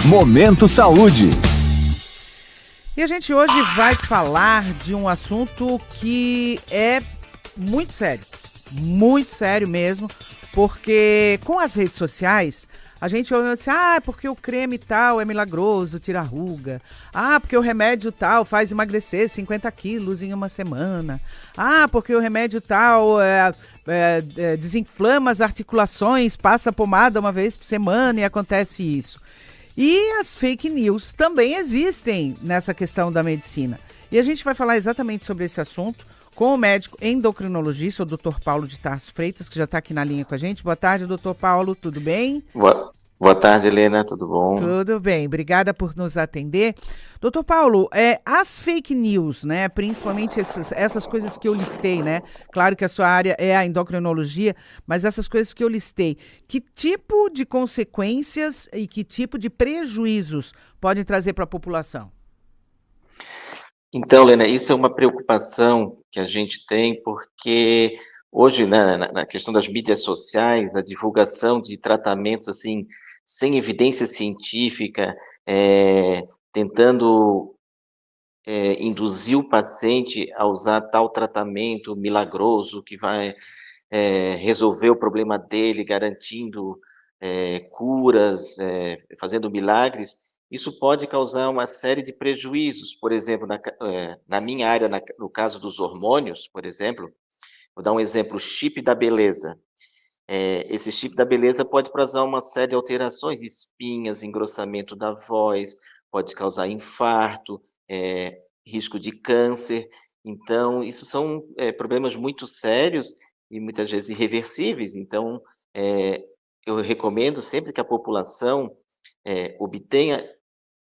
Momento Saúde. E a gente hoje vai falar de um assunto que é muito sério mesmo, porque com as redes sociais a gente ouve assim, porque o creme tal é milagroso, tira ruga. Porque o remédio tal faz emagrecer 50 quilos em uma semana. Porque o remédio tal desinflama as articulações, passa pomada uma vez por semana e acontece isso. E as fake news também existem nessa questão da medicina. E a gente vai falar exatamente sobre esse assunto com o médico endocrinologista, o Dr. Paulo de Tarso Freitas, que já está aqui na linha com a gente. Boa tarde, Dr. Paulo, tudo bem? Boa tarde, Helena, tudo bom? Tudo bem, obrigada por nos atender. Doutor Paulo, as fake news, né, principalmente essas coisas que eu listei, né, claro que a sua área é a endocrinologia, mas essas coisas que eu listei, que tipo de consequências e que tipo de prejuízos podem trazer para a população? Então, Helena, isso é uma preocupação que a gente tem, porque hoje, né, na questão das mídias sociais, a divulgação de tratamentos, assim, sem evidência científica, tentando induzir o paciente a usar tal tratamento milagroso que vai resolver o problema dele, garantindo curas, fazendo milagres, isso pode causar uma série de prejuízos. Por exemplo, na minha área, no caso dos hormônios, por exemplo, vou dar um exemplo, o chip da beleza. Esse chip da beleza pode causar uma série de alterações, espinhas, engrossamento da voz, pode causar infarto, risco de câncer. Então, isso são problemas muito sérios e muitas vezes irreversíveis. Então, eu recomendo sempre que a população obtenha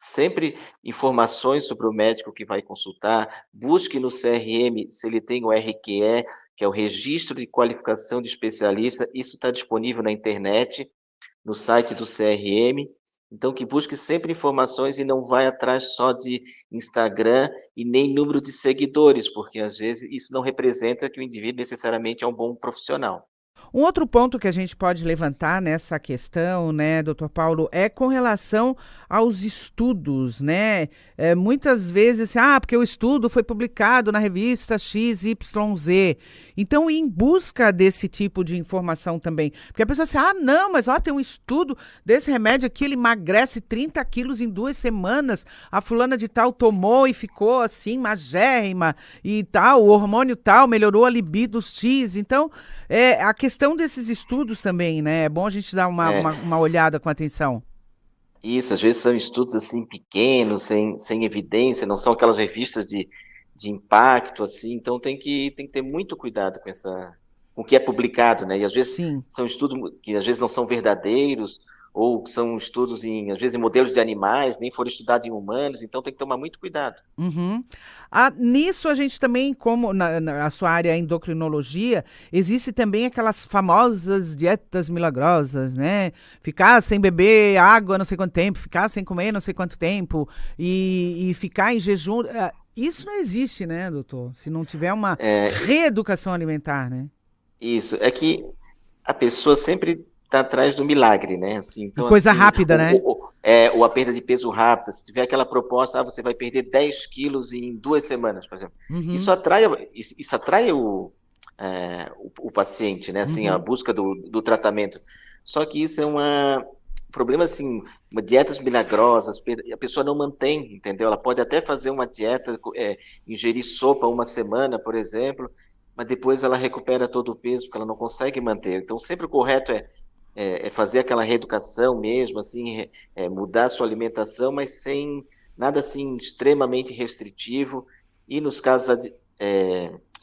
sempre informações sobre o médico que vai consultar, busque no CRM se ele tem o RQE, que é o Registro de Qualificação de Especialista, isso está disponível na internet, no site do CRM, então que busque sempre informações e não vai atrás só de Instagram e nem número de seguidores, porque às vezes isso não representa que o indivíduo necessariamente é um bom profissional. Um outro ponto que a gente pode levantar nessa questão, né, doutor Paulo, é com relação aos estudos, né? Muitas vezes, porque o estudo foi publicado na revista XYZ. Então, ir em busca desse tipo de informação também. Porque a pessoa diz, não, mas tem um estudo desse remédio aqui, ele emagrece 30 quilos em 2 semanas. A fulana de tal tomou e ficou assim, magérrima e tal, o hormônio tal melhorou a libido X. Então, a questão desses estudos também, né? É bom a gente dar uma olhada com atenção. Isso, às vezes são estudos assim pequenos, sem evidência, não são aquelas revistas de impacto, assim, então tem que ter muito cuidado com o que é publicado, né? E às vezes Sim. são estudos que às vezes não são verdadeiros, ou são estudos às vezes em modelos de animais, nem foram estudados em humanos, então tem que tomar muito cuidado. Uhum. Nisso a gente também, como na sua área é endocrinologia, existe também aquelas famosas dietas milagrosas, né? Ficar sem beber água não sei quanto tempo, ficar sem comer não sei quanto tempo e ficar em jejum. Isso não existe, né, doutor? Se não tiver uma reeducação alimentar, né? Isso, é que a pessoa sempre está atrás do milagre, né? Assim, então, Coisa assim, rápida, né? ou a perda de peso rápida, se tiver aquela proposta, você vai perder 10 quilos em 2 semanas, por exemplo. Uhum. Isso atrai o paciente, né? Assim, a busca do tratamento. Só que isso é um problema, assim, dietas milagrosas, a pessoa não mantém, entendeu? Ela pode até fazer uma dieta, ingerir sopa uma semana, por exemplo, mas depois ela recupera todo o peso, porque ela não consegue manter. Então, sempre o correto é fazer aquela reeducação mesmo, assim, mudar a sua alimentação, mas sem nada assim extremamente restritivo, e nos casos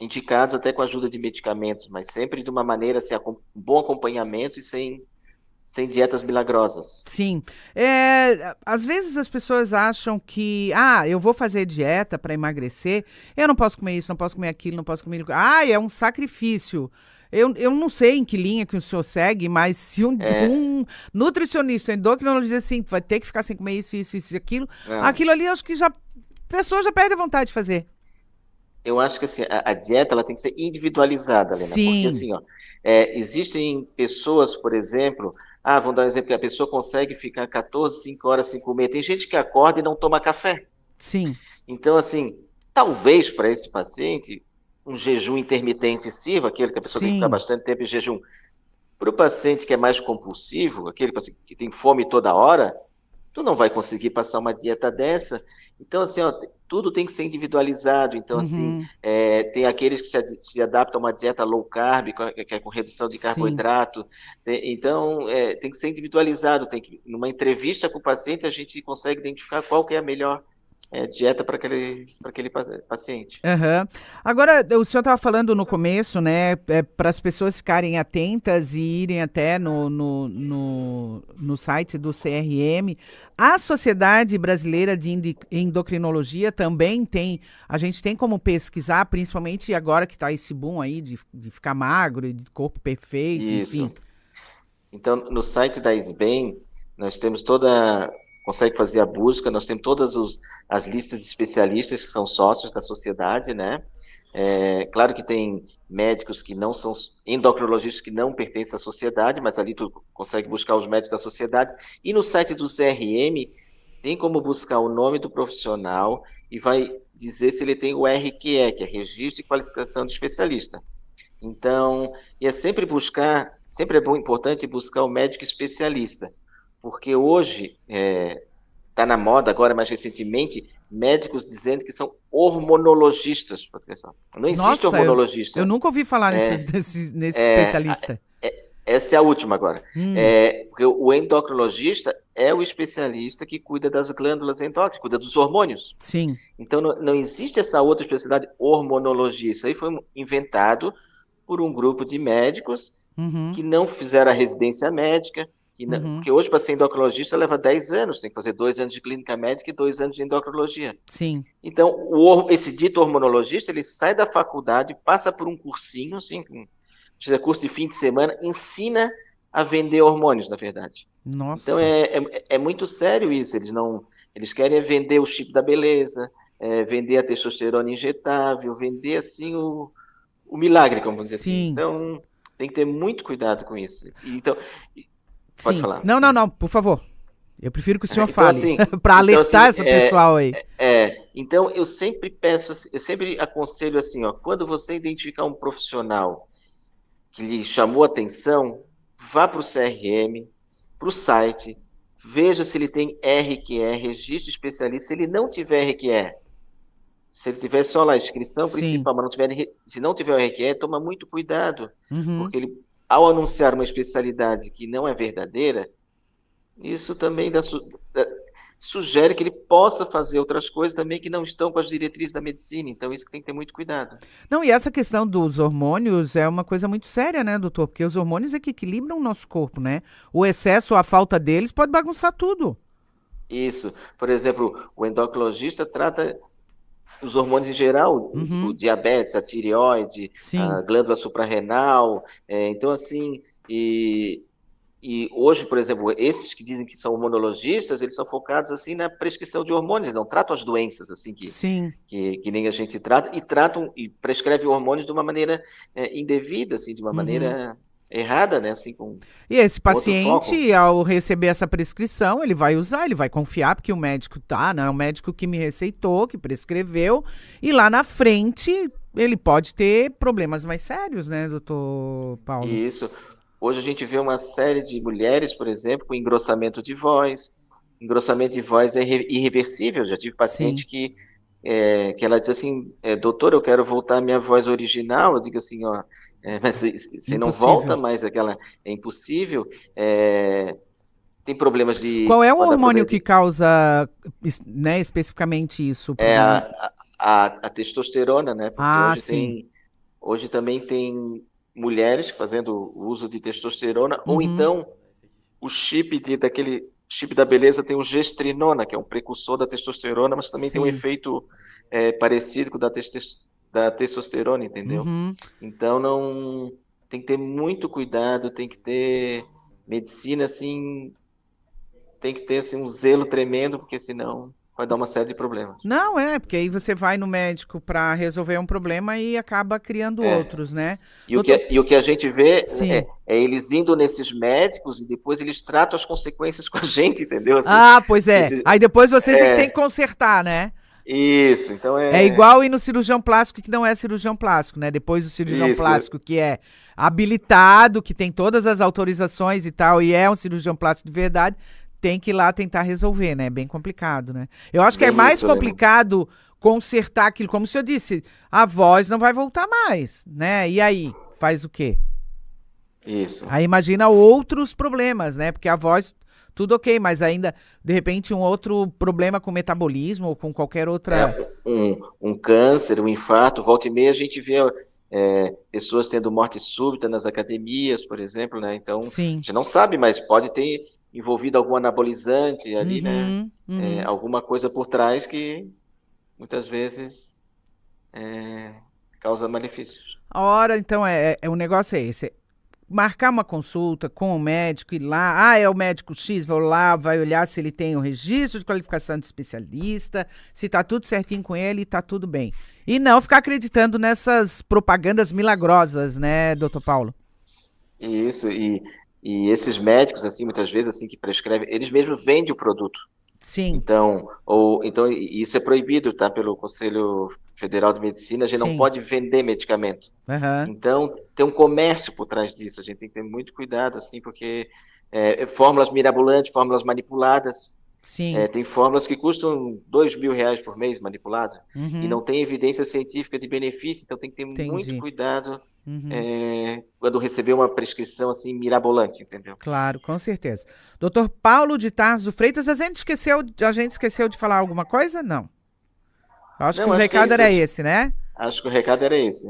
indicados até com a ajuda de medicamentos, mas sempre de uma maneira assim, um bom acompanhamento e sem dietas milagrosas. Sim. Às vezes as pessoas acham que, eu vou fazer dieta para emagrecer, eu não posso comer isso, não posso comer aquilo, não posso comer... é um sacrifício. Eu não sei em que linha que o senhor segue, mas se um nutricionista, um endocrinologista assim, vai ter que ficar sem comer isso, isso, isso e aquilo, aquilo ali, acho que a pessoa já perde a vontade de fazer. Eu acho que assim, a dieta ela tem que ser individualizada, Helena, Sim. porque assim, existem pessoas, por exemplo, Vamos dar um exemplo, que a pessoa consegue ficar 14, 5 horas sem comer. Tem gente que acorda e não toma café. Sim. Então, assim, talvez para esse paciente, um jejum intermitente sirva, aquele que a pessoa tem que ficar Sim. bastante tempo em jejum. Para o paciente que é mais compulsivo, aquele paciente que tem fome toda hora, tu não vai conseguir passar uma dieta dessa. Então, assim, ó, tudo tem que ser individualizado. Então, assim, Uhum. tem aqueles que se adaptam a uma dieta low carb, que é com redução de Sim. carboidrato. Então, tem que ser individualizado. Numa entrevista com o paciente, a gente consegue identificar qual que é a melhor dieta para aquele paciente. Aham. Agora, o senhor estava falando no começo, né, para as pessoas ficarem atentas e irem até no site do CRM. A Sociedade Brasileira de Endocrinologia também tem, a gente tem como pesquisar, principalmente agora que está esse boom aí de ficar magro e de corpo perfeito, enfim. Isso. Então, no site da SBEM, nós temos consegue fazer a busca, nós temos as listas de especialistas que são sócios da sociedade, né? Claro que tem médicos que não são endocrinologistas que não pertencem à sociedade, mas ali tu consegue buscar os médicos da sociedade. E no site do CRM tem como buscar o nome do profissional e vai dizer se ele tem o RQE, que é Registro e Qualificação de Especialista. Então, e é sempre é bom, importante buscar o médico especialista, porque hoje está na moda agora, mais recentemente, médicos dizendo que são hormonologistas, professor. Não existe Nossa, eu hormonologista. nunca ouvi falar É, nesse é, especialista. Essa é a última agora. Hum, Porque o endocrinologista é o especialista que cuida das glândulas endócrinas, cuida dos hormônios. sim. Então, não existe essa outra especialidade, hormonologia. Isso aí foi inventado por um grupo de médicos Uhum, que não fizeram a residência médica, uhum, porque hoje para ser endocrinologista leva 10 anos, tem que fazer 2 anos de clínica médica e 2 anos de endocrinologia. sim. Então, esse dito hormonologista, ele sai da faculdade, passa por um cursinho, assim, curso de fim de semana, ensina a vender hormônios, na verdade. Então, Nossa. é muito sério isso, eles querem vender o chip da beleza, vender a testosterona injetável, vender, assim, o milagre, como vamos dizer assim. Sim. Então, tem que ter muito cuidado com isso. Então, pode Sim. falar. Não, não, não, por favor. Eu prefiro que o senhor Então, fale, assim, para então, alertar assim essa pessoal aí. então eu sempre peço, eu sempre aconselho assim, ó, quando você identificar um profissional que lhe chamou atenção, vá para o CRM, para o site, veja se ele tem RQE, Registro Especialista. Se ele não tiver RQE, se ele tiver só lá a inscrição Sim. principal, mas se não tiver o RQE, toma muito cuidado, Uhum. porque ao anunciar uma especialidade que não é verdadeira, isso também sugere que ele possa fazer outras coisas também que não estão com as diretrizes da medicina. Então, isso que tem que ter muito cuidado. Não, e essa questão dos hormônios é uma coisa muito séria, né, doutor? Porque os hormônios é que equilibram o nosso corpo, né? O excesso ou a falta deles pode bagunçar tudo. Isso. Por exemplo, o endocrinologista trata os hormônios em geral, o Uhum. diabetes, a tireoide, Sim, a glândula suprarrenal. Então, assim, e hoje, por exemplo, esses que dizem que são hormonologistas, eles são focados assim na prescrição de hormônios, eles não tratam as doenças assim sim. que nem a gente trata, e tratam e prescrevem hormônios de uma maneira indevida, assim, de uma Uhum. maneira errada, né, assim, E esse com outro foco. paciente, ao receber essa prescrição, ele vai usar, ele vai confiar, porque o médico tá, não é o médico que me receitou, que prescreveu, e lá na frente ele pode ter problemas mais sérios, né, doutor Paulo? E isso. Hoje a gente vê uma série de mulheres, por exemplo, com engrossamento de voz. Engrossamento de voz é irreversível. Já tive Sim, paciente que ela diz assim, doutor, eu quero voltar à minha voz original. Eu digo assim, ó, mas você não volta impossível. mais aquela, é impossível. Tem problemas Qual é o pode dar hormônio problema que causa, né, especificamente isso, o problema? a testosterona, né? Porque Ah, sim. hoje também tem mulheres fazendo uso de testosterona, ou Uhum, então daquele chip da beleza tem o gestrinona, que é um precursor da testosterona, mas também tem um sim. efeito parecido com o da testosterona, entendeu? Uhum. Então não tem que ter muito cuidado, tem que ter medicina assim, tem que ter assim, um zelo tremendo, porque senão pode dar uma série de problemas. Não, porque aí você vai no médico para resolver um problema e acaba criando É. outros, né? E o Doutor, que, e o que a gente vê sim. é eles indo nesses médicos e depois eles tratam as consequências com a gente, entendeu? Assim, Ah, pois é. esses, Aí depois vocês é que tem que é, consertar, né? isso, então É igual ir no cirurgião plástico que não é cirurgião plástico, né? Depois o cirurgião isso, plástico que é habilitado, que tem todas as autorizações e tal, e é um cirurgião plástico de verdade, tem que ir lá tentar resolver, né? É bem complicado, né? Eu acho que é bem mais isso, Leno. complicado consertar aquilo, como o senhor disse, a voz não vai voltar mais, né? E aí, faz o quê? Isso. Aí imagina outros problemas, né? Porque a voz, tudo ok, mas ainda, de repente, um outro problema com metabolismo ou com qualquer outra. Um câncer, um infarto, volta e meia a gente vê pessoas tendo morte súbita nas academias, por exemplo, né? Então, a Sim. gente não sabe, mas pode ter envolvido algum anabolizante ali, né? Uhum, uhum. Alguma coisa por trás que muitas vezes é, causa malefícios. A hora, então, o negócio é esse. Marcar uma consulta com o médico, ir lá. Ah, é o médico X, vou lá, vai olhar se ele tem o registro de qualificação de especialista, se tá tudo certinho com ele, tá tudo bem. E não ficar acreditando nessas propagandas milagrosas, né, doutor Paulo? Isso, e esses médicos, assim, muitas vezes, assim, que prescrevem, eles mesmos vendem o produto. Sim, Então, isso é proibido, tá? Pelo Conselho Federal de Medicina, a gente não sim. pode vender medicamento. Aham. Então, tem um comércio por trás disso, a gente tem que ter muito cuidado, assim, porque fórmulas mirabolantes, fórmulas manipuladas, Sim. tem fórmulas que custam R$ 2.000 por mês manipulado, e Uhum. não tem evidência científica de benefício, então tem que ter muito Entendi. cuidado Uhum. quando receber uma prescrição, assim, mirabolante, entendeu? Claro, com certeza. Doutor Paulo de Tarso Freitas, a gente esqueceu de falar alguma coisa? Não. Eu acho que Não, o acho que é recado isso, era esse, né? acho que o recado era esse.